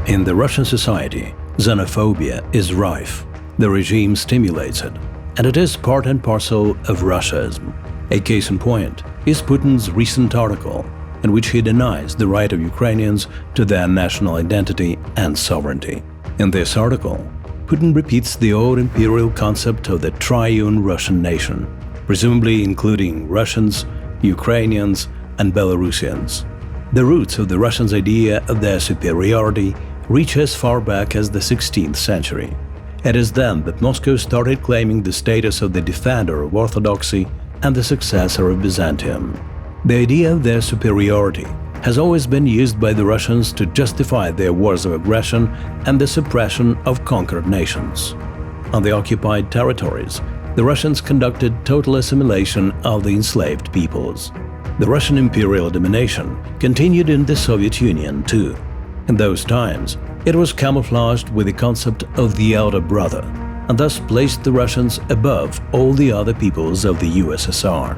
In the Russian society, xenophobia is rife. The regime stimulates it, and it is part and parcel of ruscism. A case in point is Putin's recent article, in which he denies the right of Ukrainians to their national identity and sovereignty. In this article, Putin repeats the old imperial concept of the triune Russian nation, presumably including Russians, Ukrainians, and Belarusians. The roots of the Russians' idea of their superiority reach as far back as the 16th century. It is then that Moscow started claiming the status of the defender of orthodoxy and the successor of Byzantium. The idea of their superiority has always been used by the Russians to justify their wars of aggression and the suppression of conquered nations. On the occupied territories, the Russians conducted total assimilation of the enslaved peoples. The Russian imperial domination continued in the Soviet Union too. In those times, it was camouflaged with the concept of the elder brother, and thus placed the Russians above all the other peoples of the USSR.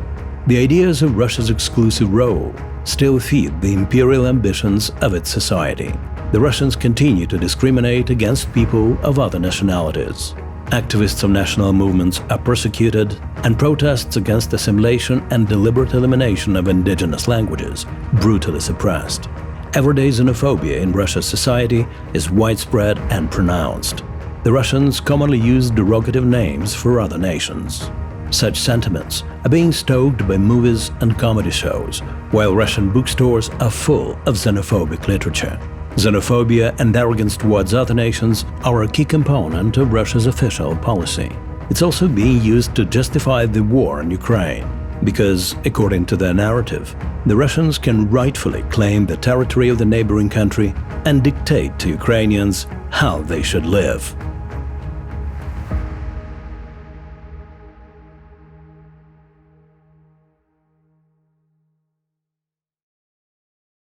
The ideas of Russia's exclusive role still feed the imperial ambitions of its society. The Russians continue to discriminate against people of other nationalities. Activists of national movements are persecuted, and protests against assimilation and deliberate elimination of indigenous languages brutally suppressed. Everyday xenophobia in Russia's society is widespread and pronounced. The Russians commonly use derogative names for other nations. Such sentiments are being stoked by movies and comedy shows, while Russian bookstores are full of xenophobic literature. Xenophobia and arrogance towards other nations are a key component of Russia's official policy. It's also being used to justify the war in Ukraine, because, according to their narrative, the Russians can rightfully claim the territory of the neighboring country and dictate to Ukrainians how they should live.